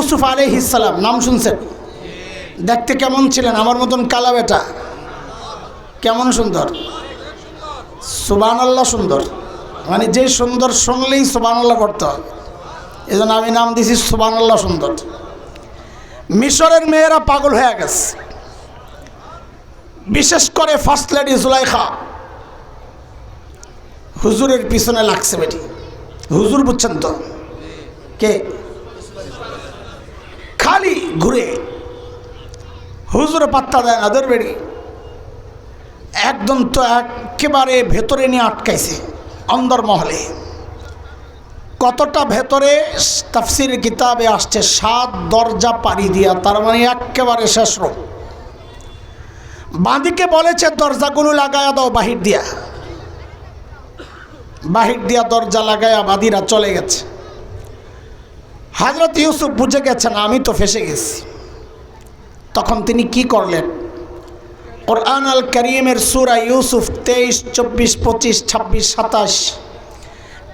ইউসুফ আলাইহিস সালাম, নাম শুনছেন? দেখতে কেমন ছিলেন? আমার মতন কালা বেটা, কেমন সুন্দর? সুবহানাল্লাহ সুন্দর, মানে যে সুন্দর শুনলেই সুবহানাল্লাহ পড়তে হবে, এই জন্য আমি নাম দিয়েছি সুবহানাল্লাহ সুন্দর। মিশরের মেয়েরা পাগল হয়ে গেছে, বিশেষ করে ফার্স্ট লেডি জুলাইখা হুজুরের পিছনে লাগছে বেটি। হুজুর বুঝছেন তো কে? খালি ঘুরে, হুজুর পাত্তা দেয় না, ওদের বেড়ি একদম তো একেবারে ভেতরে নিয়ে আটকাইছে অন্দরমহলে। কতটা ভেতরে তাফসীর কিতাবে আসছে 7 দরজা পাড়ি দিয়া, তার মানে একেবারে শেষ রূপ। বাঁদিকে বলেছে দরজাগুলো লাগায়া দাও বাহির দিয়া, বাহির দিয়া দরজা লাগায়া বাদীরা চলে গেছে। হযরত ইউসুফ বুঝে গেছেন আমি তো ফেসে গেছি। তখন তিনি কি করলেন? কুরআন আল কারীমের সূরা ইউসুফ 23, 24, 25, 26, 27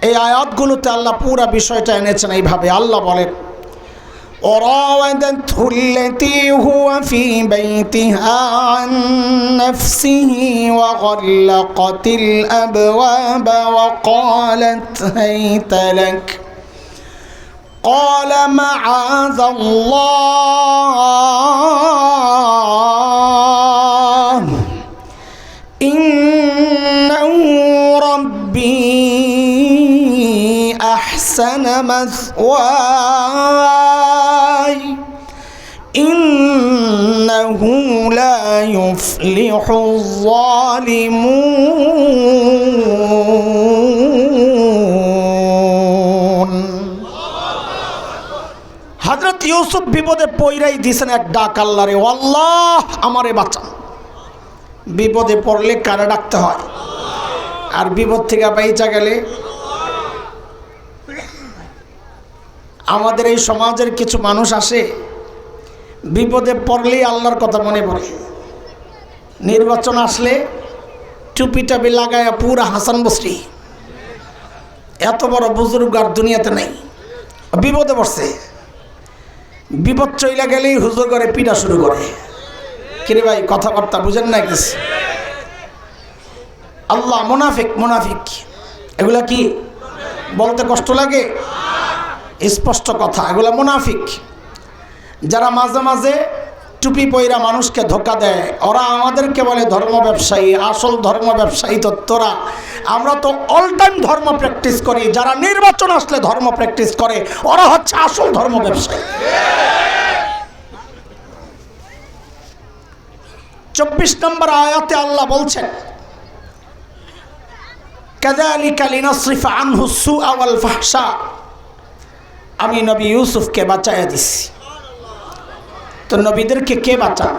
এই আয়াতগুলোতে আল্লাহ পুরা বিষয়টা এনেছেন এইভাবে। আল্লাহ বলেন, وراودته التي هو في بيتها عن نفسه وغلقت الأبواب وقالت هيت لك قال معاذ الله إنه ربي أحسن مثواي إنه لا يفلح الظالمون। হযরত ইউসুফ বিপদে পইরাই দিয়েছেন এক ডাক আল্লাহরে, আল্লাহ আমারে বাঁচা। বিপদে পড়লে কারে ডাকতে হয়? আর বিপদ থেকে বাইচা গেলে? আমাদের এই সমাজের কিছু মানুষ আসে বিপদে পড়লেই আল্লাহর কথা মনে পড়ে। নির্বাচন আসলে টুপি টাপি লাগায় পুরা হাসান বসরি, এত বড় বুজুর্গ আর দুনিয়াতে নাই। বিপদে পড়ছে, বিপদ চইলা গেলেই হুজুর করে পিটা শুরু করে। কিরে ভাই কথাবার্তা বুঝেন না কিছু? আল্লাহ মুনাফিক, মুনাফিক এগুলা কি বলতে কষ্ট লাগে? স্পষ্ট কথা, এগুলা মুনাফিক। যারা মাঝে মাঝে টুপি পয়রা মানুষকে ধোকা দেয়, ওরা আমাদেরকে বলে ধর্ম ব্যবসায়ী। আসল ধর্ম ব্যবসায়ী তো তোরা। আমরা তো অল টাইম ধর্ম প্র্যাকটিস করি। যারা নির্বাচন আসলে ধর্ম প্র্যাকটিস করে, ওরা হচ্ছে আসল ধর্ম ব্যবসায়ী। 24 নম্বর আয়াতে আল্লাহ বলছেন, কাযালিকা লিনাসরিফা আনহু সুআ ওয়াল ফাহশা। আমি নবী ইউসুফকে বাঁচাইয়া দিছি। তো নবীদেরকে কে বাঁচান?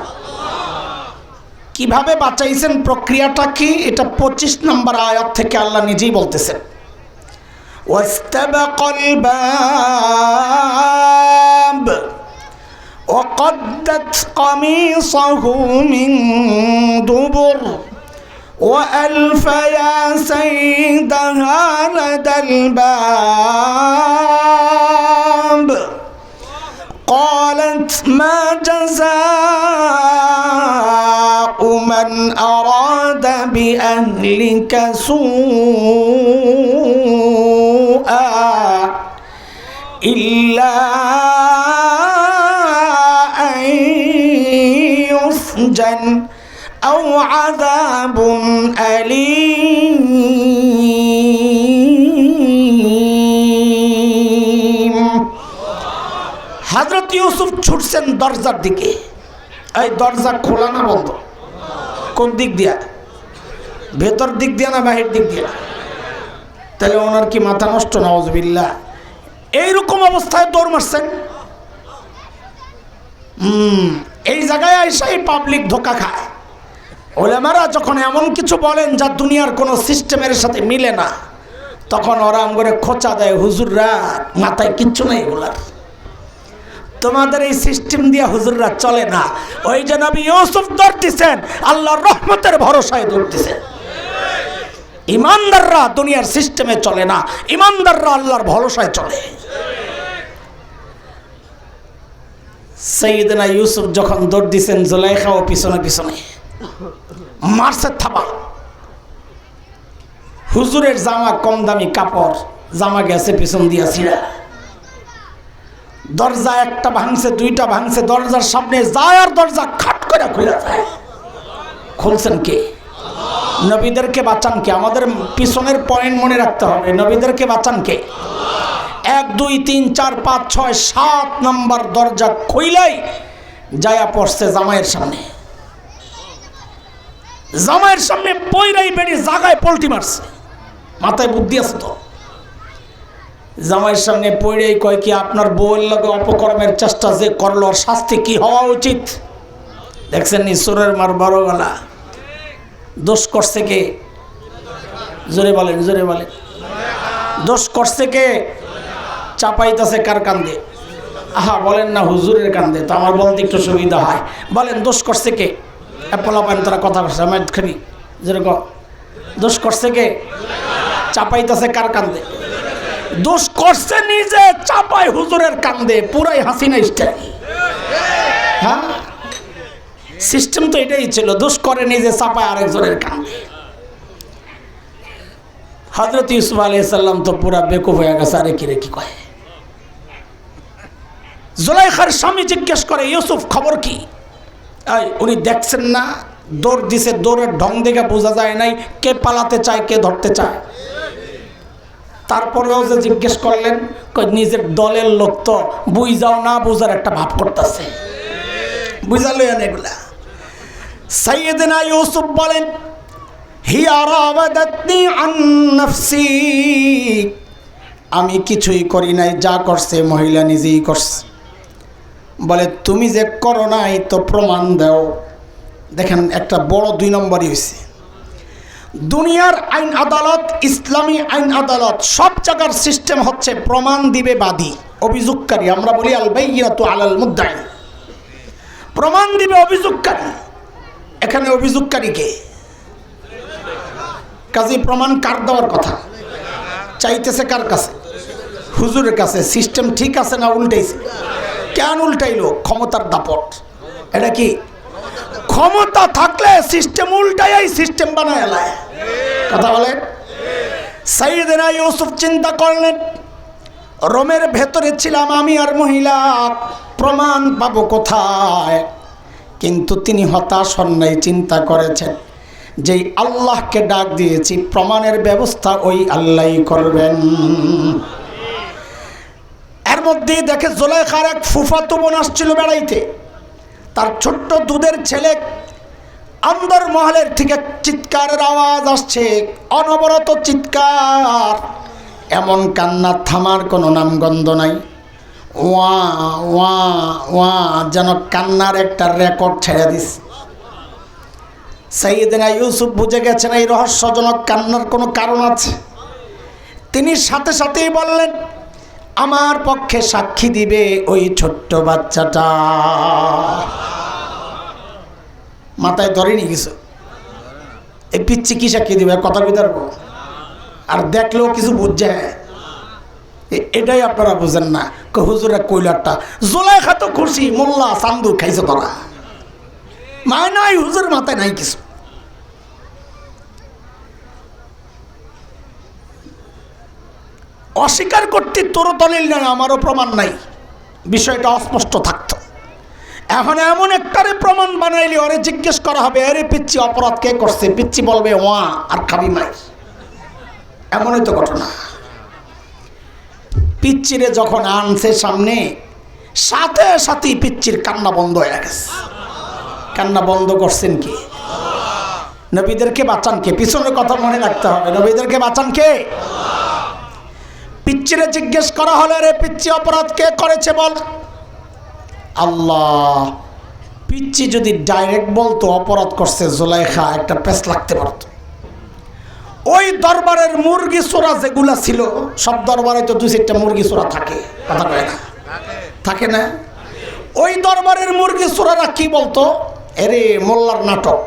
কিভাবে বাঁচাইছেন, প্রক্রিয়াটা কি? এটা 25 নম্বর আয়াত থেকে আল্লাহ নিজেই বলতেছেন, ওয়াস্তাবাকাল বাব وقدت قميصه من دبر وألف يا سيدها لدى الباب قالت ما جزاء من أراد بأهلك سوءا إلا يسجن أو عذاب أليم। হযরত ইউসুফ ছুটছেন দরজার দিকে। এই দরজা খোলা না বন্ধ? কোন দিক দিয়া? ভেতর দিক দিয়া না বাহির দিক দিয়া? তাহলে ওনার কি মাথা নষ্ট? নাউজুবিল্লাহ। এইরকম অবস্থায় দৌড় মারছেন। এই জায়গায় এসেই পাবলিক ধোকা খায়। ওলামারা যখন এমন কিছু বলেন যা দুনিয়ার কোনো সিস্টেমের সাথে মিলে না, তখন ওরা করে খোঁচা দেয়, হুজুররা মাথায় কিচ্ছু নেই, এগুলার তোমাদের এই সিস্টেম দিয়ে হুজুররা চলে না। ওই যে নবী ইউসুফ দৌড়তেছেন আল্লাহর রহমতের ভরসায় দৌড়তেছেন। ইমানদাররা দুনিয়ার সিস্টেমে চলে না, ইমানদাররা আল্লাহর ভরসায় চলে। সাইয়েদনা ইউসুফ যখন দৌড় দিছেন, জুলাইখাও পিছনে পিছনে মারছে থাবা। হুজুরের জামা কম দামি কাপড়, জামা গেছে পিছন দিয়া ছিঁড়া। দরজা একটা ভাঙছে, দুইটা ভাঙছে, দরজার সামনে যায় আর দরজা খাট করে খুলে যায়। খুলছেন কে? নবীদেরকে বাঁচান কে? আমাদের পিছনের পয়েন্ট মনে রাখতে হবে, নবীদেরকে বাঁচান কে? 1 2 3 4 5 6 7 নম্বর দরজা খুইলাই যায়া পড়ছে জামাইয়ের সামনে। জামাইয়ের সামনে পইরাই বেড়ি জাগায় পল্টি মারছে। মাথায় বুদ্ধি আছে তো? জামাইয়ের সামনে পইরাই কয় কি, আপনার বউয়ের লগে অপকর্মের চেষ্টা যে করলো ওর শাস্তি কি হওয়া উচিত? দেখছেন নি সুরের মার বড় গলা। দোষ করছে কে? জোরে বলেন, জোরে বলেন। দোষ করছে কে? চাপাইতেছে কার কান্দে? আহা বলেন না হুজুরের কান্দে, তো আমার বলতে একটু সুবিধা হয়। বলেন দোষ করছে কে? পোলা পান তোরা কথা বলছে আমার খানি যেরকম। দোষ করছে কে? চাপাইতেছে কার কান্দে? দোষ করছে নিজে, চাপাই হুজুরের কান্দে। পুরাই হাসিনা স্টাইল। হ্যাঁ, সিস্টেম তো এটাই ছিল, দোষ করে নিজে, চাপায় আরেকজনের কান্দে। হযরত ইউসুফ আলাইহিস সালাম তো পুরা বেকুব হয়ে গেছে। আরে কিরে কি কয়? জুলাইখার স্বামী জিজ্ঞেস করে, ইউসুফ খবর কি? উনি দেখছেন না দৌড় দিছে, দৌড়ের ঢং দেখে বোঝা যায় নাই কে পালাতে চায় কে ধরতে চায়। তারপরেও যে জিজ্ঞেস করলেন, নিজের দলের লোক তো বুঝাও না বুঝার একটা ভাব করতেছে। বুঝালেন এগুলা? সাইয়েদনা ইউসুফ বলেন, হিয়া রাওয়াদাতনি আন নাফসি, আমি কিছুই করি নাই, যা করছে মহিলা নিজেই করছে। বলে তুমি যে করো নাই তো প্রমাণ দাও। দেখেন একটা বড় 2 নম্বরই হয়েছে। দুনিয়ার আইন আদালত, ইসলামী আইন আদালত, সব জায়গার সিস্টেম হচ্ছে প্রমাণ দিবে বাদী, অভিযোগকারী। আমরা বলি আল বাইয়িনাতু আলাল মুদ্দাই, প্রমাণ দিবে অভিযোগকারী। এখানে অভিযোগকারী কে? কাজী প্রমাণ কার দেওয়ার কথা? চাইতেছে কার কাছে? হুজুরের কাছে। সিস্টেম ঠিক আছে না উল্টাইছে? কেন উল্টাইলো? ক্ষমতার দাপট। এটা কি? ক্ষমতা থাকলে সিস্টেম উল্টাই সিস্টেম বানায় এলায়। কথা বলেন। সাইয়েদনা ইউসুফ চিন্তা করলেন, রোমের ভেতরে ছিলাম আমি আর মহিলা, প্রমাণ পাবো কোথায়? কিন্তু তিনি হতাশ হন নাই, চিন্তা করেছেন যেই আল্লাহকে ডাক দিয়েছি প্রমাণের ব্যবস্থা ওই আল্লাহই করবেন। এর মধ্যেই দেখে জুলাইখার এক ফুফাতো বোন আসছিল বেড়াইতে। তার ছোট্ট দুধের ছেলে, আন্দর মহলের থেকে চিৎকারের আওয়াজ আসছে, অনবরত চিৎকার, এমন কান্না থামার কোনো নামগন্ধ নাই। ওয়া ওয়া ওয়া যেন কান্নার একটা রেকর্ড ছেড়ে দিস। সাইয়েদনা ইউসুফ বুঝে গেছেন এই রহস্যজনক কান্নার কোনো কারণ আছে। তিনি সাথে সাথেই বললেন, আমার পক্ষে সাক্ষী দিবে ওই ছোট্ট বাচ্চাটা। মাথায় ধরেনি কিছু? এই পিচ্ছি কি সাক্ষী দিবে? কথা বিতর্ক। আর দেখলেও কিছু বুঝছে, এটাই আপনারা বুঝেন না। হুজুরের কইলারটা জুলাইখা তো খুশি, মোল্লা চান্দু খাইছে তোরা, মায় নাই হুজুর মাথায় নাই কিছু। অস্বীকার করতে তোরও দলিল নাই, আমারও প্রমাণ নাই, বিষয়টা অস্পষ্ট থাকতো। এখন এমন একটারে প্রমাণ বানাইলে ওরে জিজ্ঞেস করা হবে, আরে পিচ্ছি অপরাধ কে করছে? পিচ্ছি বলবে ওয়া, আর খাবি মাই। এমনই তো ঘটনা। পিচ্চিরে যখন আনছে সামনে, সাথে সাথেই পিচ্চির কান্না বন্ধ হয়ে গেছে। কান্না বন্ধ করছেন কে? নবীদেরকে বাঁচান কে? পিছনের কথা মনে রাখতে হবে, নবীদেরকে বাঁচান কে? পিচ্চিরে জিজ্ঞেস করা হলে, রে পিচ্চি অপরাধ কে করেছে বল? আল্লাহ। পিচ্চি যদি ডাইরেক্ট বলতো অপরাধ করছে জুলাইখা, একটা পেস লাগতে পারত। ওই দরবারের মুরগি চোরা যেগুলা ছিল, সব দরবারে তো 2-4টা মুরগি চোরা থাকে, কথা কয় না? থাকে না? ওই দরবারের মুরগি চোরারা কি বলতো? এরে মোল্লার নাটক,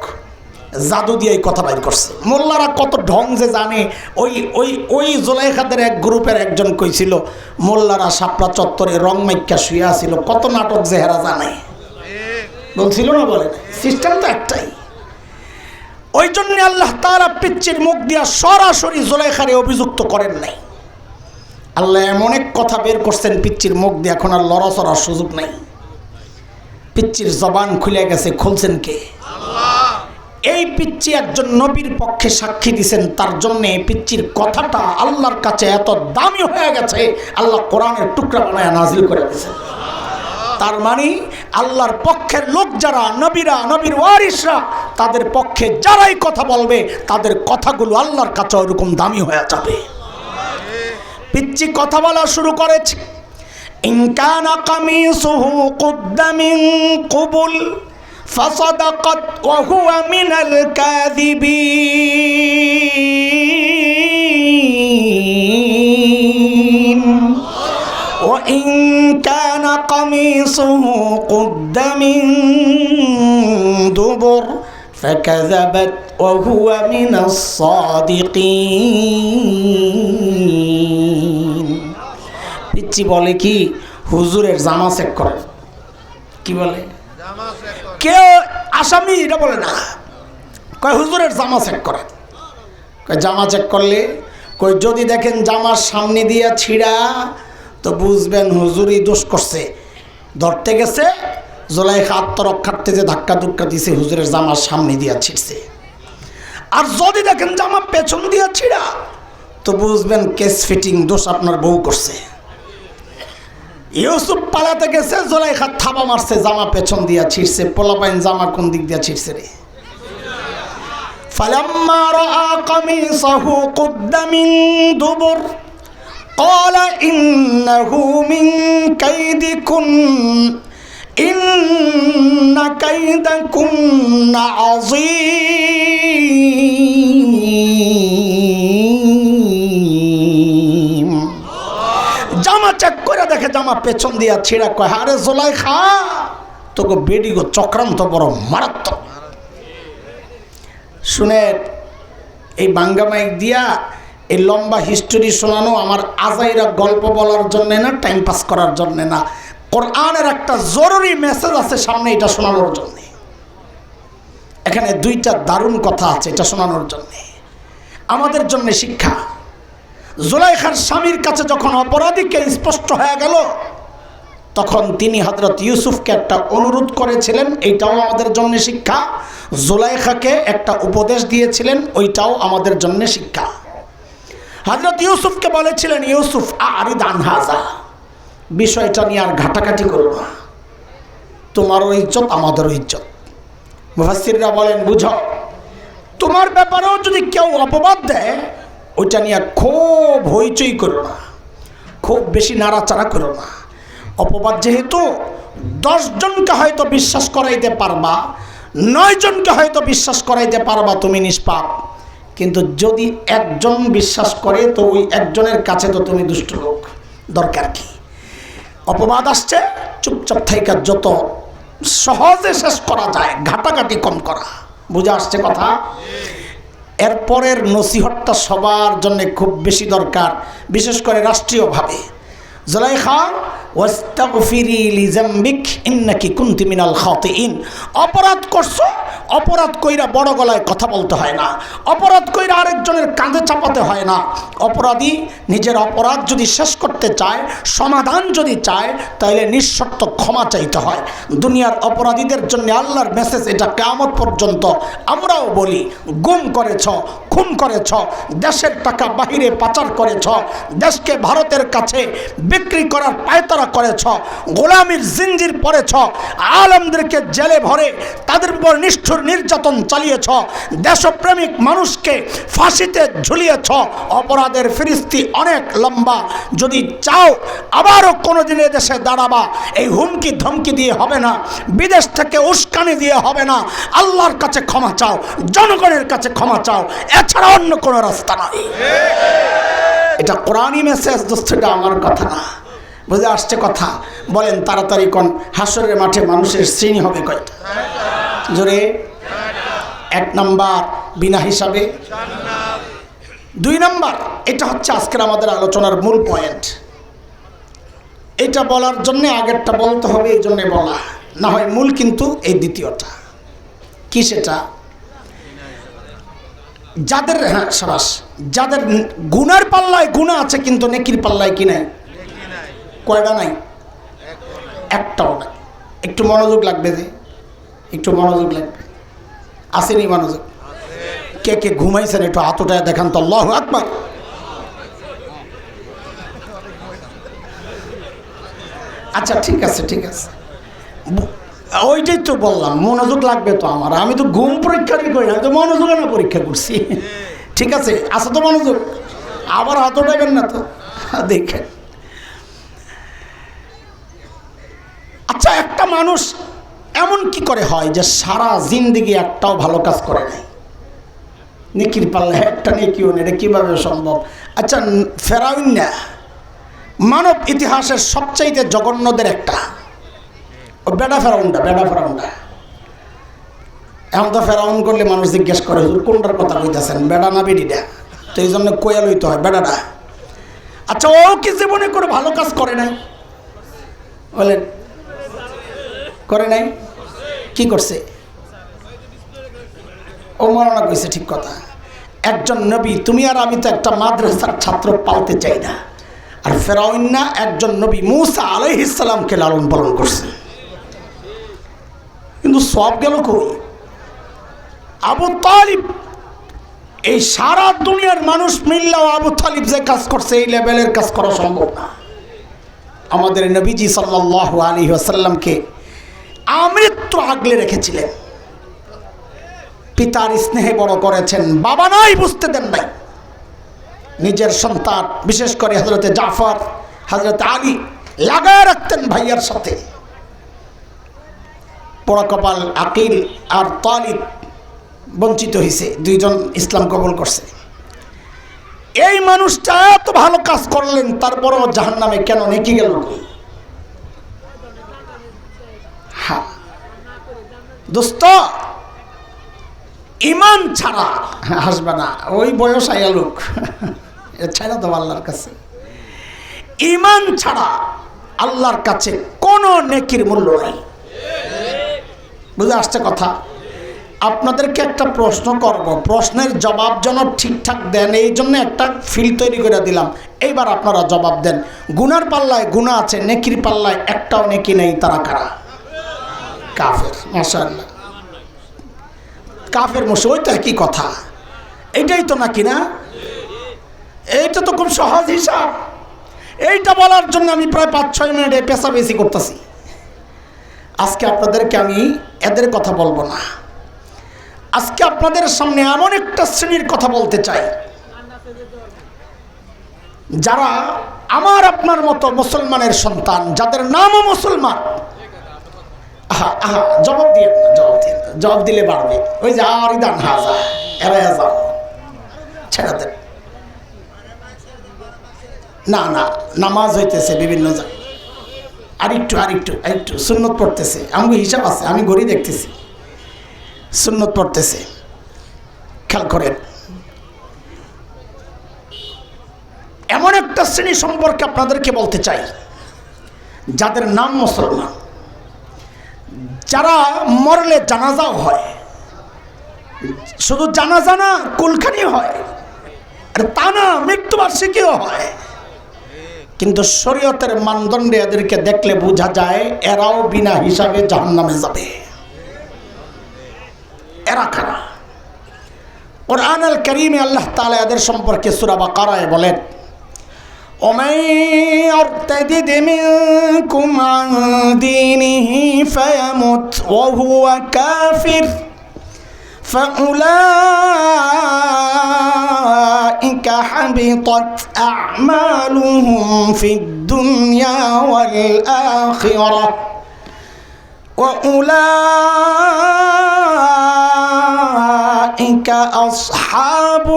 জাদু দিয়ে এই কথা বাইর করছে। মোল্লারা কত ঢং যে জানে। ওই ওই ওই জুলাইখাদের এক গ্রুপের একজন কইছিল মোল্লারা শাপলা চত্বরে রং মাইক্কা শুয়ে আছিল, কত নাটক যে হেরা জানে বলছিল না, বলে সিস্টেম তো একটাই। ওই জন্য আল্লাহ তাআলা পিচ্চির মুখ দিয়া সরাসরি জুলাইখারে অভিযুক্ত করেন নাই। আল্লাহ এমন এক কথা বের করছেন পিচ্চির মুখ দিয়ে, এখন আর লড়াচড়ার সুযোগ নাই। পিচ্চির জবান খুলে গেছে, খুলছেন কে? আল্লাহ। এই পিচ্চি একজন নবীর পক্ষে সাক্ষী দিয়েছেন, তার জন্য এই পিচ্চির কথাটা আল্লাহর কাছে এত দামি হয়ে গেছে, আল্লাহ কোরআনের টুকরা বানায় নাজিল করে দিয়েছেন। তার মানে আল্লাহর পক্ষের লোক যারা, নবীরা, নবীর ওয়ারিসরা, তাদের পক্ষে যারাই কথা বলবে তাদের কথাগুলো আল্লাহর কাছে ওরকম দামি হয়ে যাবে। পিচ্চি কথা বলা শুরু করেছে, ইন কানা কামিসুহু কুদ্দা মিন কুবুল ফাসাদাকাত ওয়া হুয়া মিনাল কাযিবিন ওয়া ইন কানা কামিসুহু কুদ্দা মিন দুবুর ফাকাযাবাত ওয়া হুয়া মিনাস সাদিকিন। পিচ্চি বলে কি, হুজুরের জামা চেক করে। কি বলে? কেউ আসামি এটা বলে না, কয় হুজুরের জামা চেক করে। কয় জামা চেক করলে, কই যদি দেখেন জামার সামনে দিয়া ছিঁড়া তো বুঝবেন হুজুরই দোষ করছে। ধরতে গেছে জুলাইখা আত্মরক্ষার্থে যে ধাক্কা ধুক্কা দিছে, হুজুরের জামার সামনে দিয়া ছিঁড়ছে। আর যদি দেখেন জামা পেছন দিয়া ছিঁড়া তো বুঝবেন কেস ফিটিং, দোষ আপনার বউ করছে। ইউসুফ পালাতে গেছে, জুলাইখা থাবা মারছে, জামা পেছন দিয়া ছিঁড়ছে। পোলাপাইন জামা কোন দিক দিয়া ছিঁড়ছে রে? ফালাম্মা রাআ কামিসাহু কুদ্দা মিন দুবুর ক্বালা ইন্নাহু মিন কাইদিকুন ইন্না কাইদাকুন্না আযীম। জামা চেক করে দেখে জামা পেছন দিয়া ছিঁড়া। কয় আরে জুলাইখা, তোকে বেডি গো চক্রান্ত বড় মারাত্মক। শুনে এই বাঙ্গা মাইক দিয়া এই লম্বা হিস্টোরি শোনানো আমার আজাইরা গল্প বলার জন্যে না, টাইম পাস করার জন্যে না। কোরআনের একটা জরুরি মেসেজ আছে সামনে, এটা শোনানোর জন্যে। এখানে দুইটা দারুণ কথা আছে, এটা শোনানোর জন্যে, আমাদের জন্যে শিক্ষা। জুলাইখার স্বামীর কাছে যখন অপরাধীকে স্পষ্ট হয়ে গেল, তখন তিনি হযরত ইউসুফকে একটা অনুরোধ করেছিলেন, এইটাও আমাদের জন্য শিক্ষা। জুলাইখাকে একটা উপদেশ দিয়েছিলেন, ওইটাও আমাদের জন্য শিক্ষা। হযরত ইউসুফকে বলেছিলেন, ইউসুফ আরিদ আন হাযা, বিষয়টা নিয়ে আর ঘাটাঘাটি করো না, তোমারও ইজ্জত আমাদেরও ইজ্জত। মুফাসসিররা বলেন, বুঝো, তোমার ব্যাপারেও যদি কেউ অপবাদ দেয়, ওইটা নিয়ে খুব হইচই করো না, খুব বেশি নাড়াচাড়া করো না। অপবাদ যেহেতু 10 জনকে হয়তো বিশ্বাস করাইতে পারবা, 9 জনকে হয়তো বিশ্বাস করাইতে পারবা তুমি নিষ্পাপ, কিন্তু যদি একজন বিশ্বাস করে তো ওই একজনের কাছে তো তুমি দুষ্ট লোক। দরকার কি? অপবাদ আসছে, চুপচাপ থাইকা যত সহজে শেষ করা যায়, ঘাটাঘাটি কম করা। বুঝে আসছে কথা? এরপরের নসিহতটা সবার জন্য খুব বেশি দরকার, বিশেষ করে রাষ্ট্রীয়ভাবে। জুলাইখা, ওয়াস্তাগফিরি লিযামবিক ইন্নাকি কুনতি মিনাল খাতিইন। অপরাধ করছো, অপরাধ কইরা বড় গলায় কথা বলতে হয় না, অপরাধ কইরা আরেকজনের কাঁধে চাপাতে হয় না। অপরাধী নিজের অপরাধ যদি শেষ করতে চায়, সমাধান যদি চায়, তাহলে নিঃশর্ত ক্ষমা চাইতে হয়। দুনিয়ার অপরাধীদের জন্য আল্লাহর মেসেজ এটা, কিয়ামত পর্যন্ত আমরাও বলি, গুম করেছ, খুন করেছ, দেশের টাকা বাহিরে পাচার করেছ, দেশকে ভারতের কাছে বিক্রি করার পায়তারা করেছ, গোলামির জিঞ্জির পরেছ, আলেমদেরকে জেলে ভরে তাদের উপর নিষ্ঠুর নির্যাতন চালিয়েছ, দেশপ্রেমিক মানুষকে ফাঁসিতে ঝুলিয়েছ। অপরাধের ফিরিস্তি অনেক লম্বা। যদি চাও আবারও কোনো দিনে দেশে দাঁড়াবা, এই হুমকি ধমকি দিয়ে হবে না, বিদেশ থেকে উস্কানি দিয়ে হবে না। আল্লাহর কাছে ক্ষমা চাও, জনগণের কাছে ক্ষমা চাও, এছাড়া অন্য কোনো রাস্তা নাই। এটা কোরআনী মেসেজ, দোস্তটা আমার কথা না। বুঝে আসছে কথা? বলেন তাড়াতাড়ি কোন, হাসরের মাঠে মানুষের শ্রেণী হবে কয়টা? জোরে এক নাম্বার বিনা হিসাবে দুই নাম্বার, এটা হচ্ছে আজকের আমাদের আলোচনার মূল পয়েন্ট। এটা বলার জন্য আগেরটা বলতে হবে, এই জন্যে বলা, না হয় মূল কিন্তু এই দ্বিতীয়টা। কি সেটা? যাদের, হ্যাঁ সাবাস, যাদের গুনার পাল্লায় গুনাহ আছে কিন্তু নেকির পাল্লায় কি নাই? কয়টা নাই? একটাও নাই। একটু মনোযোগ লাগবে, যে একটু মনোযোগ লাগবে। আসেনি মনোযোগ? কে কে ঘুমাইছেন একটু হাত উঠায় দেখান তো, আল্লাহু আকবার। আচ্ছা ঠিক আছে, ঠিক আছে, ওইটাই তো বললাম, মনোযোগ লাগবে তো আমার। আমি তো ঘুম পরীক্ষারই করি না, আমি তো মনোযোগ না পরীক্ষা করছি। ঠিক আছে, আছে তো মনোযোগ? আবার হাত উঠাবেন না তো, দেখেন। আচ্ছা, একটা মানুষ এমন কি করে হয় যে সারা জিন্দেগি একটাও ভালো কাজ করে নাই, নেকির পাল্লায় একটা নেকিও নেই? এটা কীভাবে সম্ভব? আচ্ছা, ফেরাউন না, মানব ইতিহাসের সবচাইতে জঘন্যদের একটা, ও বেডা ফেরাউনটা, বেডা ফেরাউনটা। এখন তো ফেরাউন করলে মানুষ জিজ্ঞেস করে হুজুর কোনটার কথা কইতেছেন, বেডা না বেডিটা? তো এই জন্য কোয়া লইতে হয় বেডাটা। আচ্ছা, ও কি জীবনে করে ভালো কাজ করে নাই? বলেন, করে নাই? কি করছে? ও মরনা কইছে, ঠিক কথা। একজন নবী, তুমি আর আমি তো একটা মাদ্রাসার ছাত্র পালতে চাই না, আর ফেরাউন না একজন নবী মূসা আলাইহিস সালামকে লালন পালন করছে, কিন্তু সব গেল কই? আবু তালিব, এই সারা দুনিয়ার মানুষ মিললেও আবু তালিব যে কাজ করছে এই লেভেলের কাজ করা সম্ভব না। আমাদের নবীজি সাল্লাল্লাহু আলাইহি ওয়াসাল্লামকে আমৃত্যু আগলে রেখেছিলেন, পিতার স্নেহে বড় করেছেন, বাবা নাই বুঝতে দেন নাই। নিজের সন্তান, বিশেষ করে হযরতে জাফর, হযরতে আলী লাগায় রাখতেন ভাইয়ার সাথে। পোড়া কপাল আকিল আর তালিব বঞ্চিত হয়েছে, দুইজন ইসলাম কবুল করছে। এই মানুষটা এত ভালো কাজ করলেন, তারপরও জাহান্নামে কেন? নেকি গেল কই? হ্যাঁ দোস্ত, ইমান ছাড়া, হাসবে না, ওই বয়স আয়া লোক ছাড়া তো আল্লাহর কাছে, ইমান ছাড়া আল্লাহর কাছে কোনো নেকির মূল্য নাই। বুঝে আসছে কথা? আপনাদেরকে একটা প্রশ্ন করব, প্রশ্নের জবাব যেন ঠিকঠাক দেন, এই জন্য একটা ফিল তৈরি করে দিলাম। এইবার আপনারা জবাব দেন, গুনার পাল্লায় গুনাহ আছে, নেকির পাল্লায় একটাও নেকি নেই, তারা কারা? কাফের। মাশাআল্লাহ, কাফের মুশরিক, ওই তো একই কথা। এইটাই তো নাকি না? এইটা তো খুব সহজ হিসাব। এইটা বলার জন্য আমি প্রায় 5-6 মিনিট পেশাবেশি করতেছি। আজকে আপনাদেরকে আমি এদের কথা বলবো না, আজকে আপনাদের সামনে এমন একটা শ্রেণীর কথা বলতে চাই, যারা আমার আপনার মতো মুসলমানের সন্তান, যাদের নামও মুসলমান। আহা আহা, জবাব দিয়ে না, জবাব দিয়ে না, জবাব দিলে বাড়বে। ওই যে আর ইদান হাজা, এরা যাও, ছেড়ে দেন। না না, নামাজ হইতেছে বিভিন্ন জায়গায়, আরেকটু আরেকটু আরেকটু সুন্নত পড়তেছে, আমি হিসাব আছে, আমি ঘড়ি দেখতেছি, সুন্নত পড়তেছে, খেয়াল করেন। এমন একটা শ্রেণী সম্পর্কে আপনাদেরকে বলতে চাই, যাদের নাম মুসলমান, যারা মরলে জানাজাও হয়, শুধু জানাজা না কুলখানি হয়, আর তা না মৃত্যুবার্ষিকীও হয়, কিন্তু শরীয়তের মানদণ্ডে এদেরকে দেখলে বোঝা যায় এরাও বিনা হিসাবে জাহান্নামে যাবে। এরা কারা? কুরআন আল কারীমে আল্লাহ তাআলা এদের সম্পর্কে সূরা বাকারায় বলেন, ومن يرتد منكم عن دينه فيمت وهو كافر فأولئك حبطت أعمالهم في الدنيا والآخرة وأولئك أصحاب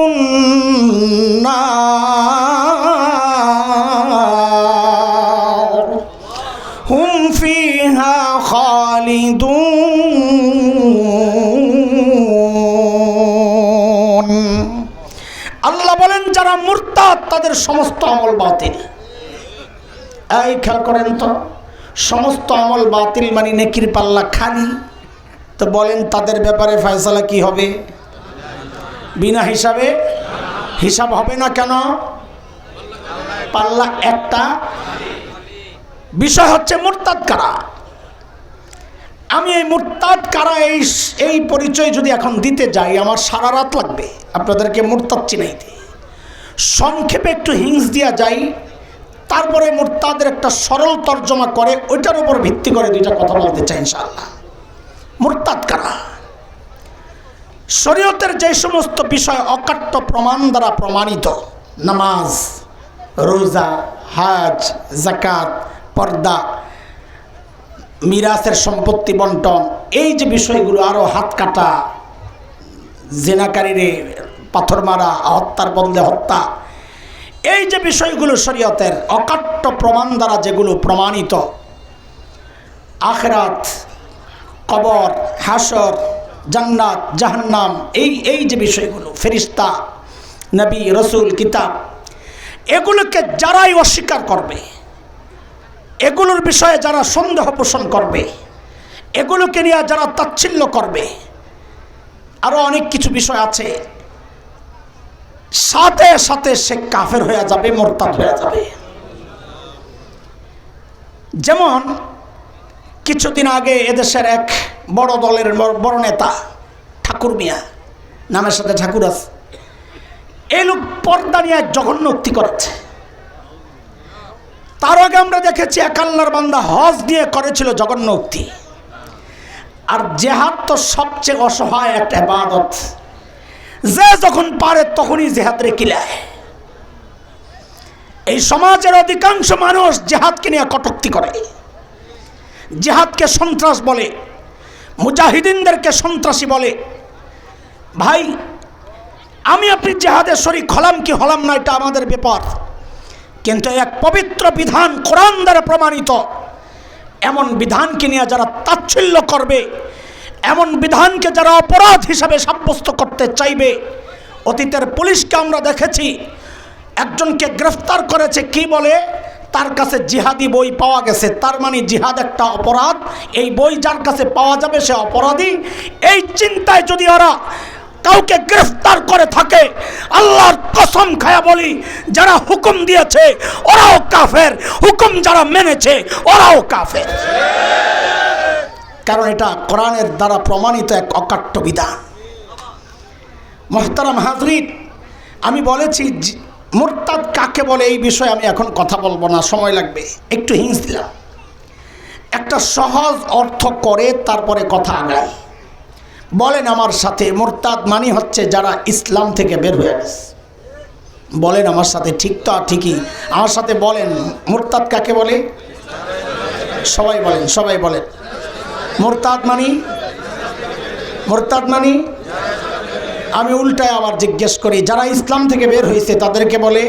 النار هم فيها خالدون যারা মুরতাদ তাদের সমস্ত আমল বাতিল। এই খেয়াল করেন তো, সমস্ত আমল বাতিল মানে নেকির পাল্লা খালি। তো বলেন তাদের ব্যাপারে ফয়সালা কি হবে? বিনা হিসাবে হিসাব হবে না কেন? পাল্লা একটা। বিষয় হচ্ছে মুরতাদ কারা। আমি এই মুরতাদ কারা এই পরিচয় যদি এখন দিতে যাই আমার সারা রাত লাগবে আপনাদেরকে মুরতাদ চিনাইতে। সংক্ষেপে একটু হিংস দিয়া যাই, তারপরে মুরতাদের একটা সরল তর্জমা করে ওইটার উপর ভিত্তি করে দুইটা কথা বলতে চাই ইনশাআল্লাহ। মুরতাদ কারা? শরীয়তের যে সমস্ত বিষয় অকাট্য প্রমাণ দ্বারা প্রমাণিত, নামাজ, রোজা, হজ, যাকাত, পর্দা, মিরাসের সম্পত্তি বন্টন, এই যে বিষয়গুলো, আরও হাত কাটা, জেনাকারীরে পাথর মারা, হত্যার বদলে হত্যা, এই যে বিষয়গুলো শরীয়তের অকাট্য প্রমাণ দ্বারা যেগুলো প্রমাণিত, আখিরাত, কবর, হাসর, জান্নাত, জাহান্নাম, এই যে বিষয়গুলো, ফেরেশতা, নবী, রসুল, কিতাব, এগুলোকে যারাই অস্বীকার করবে, এগুলোর বিষয়ে যারা সন্দেহ পোষণ করবে, এগুলোকে নিয়ে যারা তাচ্ছিল্য করবে, আরও অনেক কিছু বিষয় আছে, সাথে সাথে সে কাফের হয়ে যাবে, মুরতাদ হয়ে যাবে। যেমন কিছুদিন আগে এদেশের এক বড় দলের বড় নেতা ঠাকুর মিয়া, নামের সাথে ঠাকুর আছে, এই লোক পর্দা নিয়ে জঘন্য উক্তি করেছে। তার আগে আমরা দেখেছি এক আল্লাহর বান্দা হজ নিয়ে করেছিল জঘন্য উক্তি। আর জেহাদ তো সবচেয়ে অসহায় একটা ইবাদত, যে যখন পারে তখনই জেহাদরে কিলায়। এই সমাজের অধিকাংশ মানুষ জেহাদকে নিয়ে কটূক্তি করে, জেহাদকে সন্ত্রাস বলে, মুজাহিদিনদেরকে সন্ত্রাসী বলে। ভাই, আমি আপনি জেহাদের শরীক হলাম কি হলাম না এটা আমাদের ব্যাপার, কিন্তু এক পবিত্র বিধান কোরআন দ্বারা প্রমাণিত এমন বিধানকে নিয়ে যারা তাচ্ছিল্য করবে, এমন বিধানকে যারা অপরাধ হিসাবে সাব্যস্ত করতে চাইবে, অতীতের পুলিশকে আমরা দেখেছি একজনকে গ্রেফতার করেছে, কি বলে তার কাছে জিহাদি বই পাওয়া গেছে, তার মানে জিহাদ একটা অপরাধ, এই বই যার কাছে পাওয়া যাবে সে অপরাধী। এই চিন্তায় যদি ওরা কাউকে গ্রেফতার করে থাকে, আল্লাহর কসম খায়া বলি যারা হুকুম দিয়েছে ওরাও কাফের, হুকুম যারা মেনেছে ওরাও কাফের, কারণ এটা কোরআনের দ্বারা প্রমাণিত এক অকাট্য বিধান। মুহতারাম হাজরিন, আমি বলেছি মুরতাদ কাকে বলে এই বিষয়ে আমি এখন কথা বলবো না, সময় লাগবে, একটু হিংস দিলাম। একটা সহজ অর্থ করে তারপরে কথা আগাই। বলেন আমার সাথে, মুরতাদ মানে হচ্ছে যারা ইসলাম থেকে বের হয়ে গেছে। বলেন আমার সাথে, ঠিক তো? ঠিকই, আমার সাথে বলেন মুরতাদ কাকে বলে? সবাই বলেন, সবাই বলেন। মুরতাদ মানি আমি উল্টায় আবার জিজ্ঞেস করি, যারা ইসলাম থেকে বের হয়েছে তাদেরকে বলে?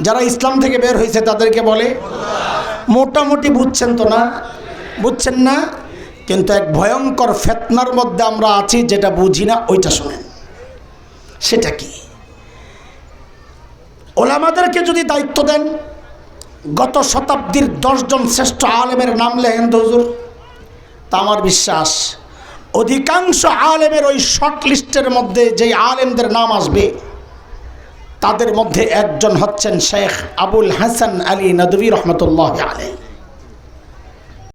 যারা ইসলাম থেকে বের হয়েছে তাদেরকে বলে? মোটামুটি বুঝছেন তো না? বুঝছেন না? কিন্তু এক ভয়ঙ্কর ফিতনার মধ্যে আমরা আছি, যেটা বুঝি না ওইটা শোনেন। সেটা কি? ওলামাদেরকে যদি দায়িত্ব দেন, গত শতাব্দীর 10 জন শ্রেষ্ঠ আলেমের নাম লেখেন তো হুজুর, তা আমার বিশ্বাস অধিকাংশ আলেমের ওই শর্ট লিস্টের মধ্যে যেই আলেমদের নাম আসবে তাদের মধ্যে একজন হচ্ছেন শেখ আবুল হাসান আলী নদভী রহমতুল্লাহ আলাইহি।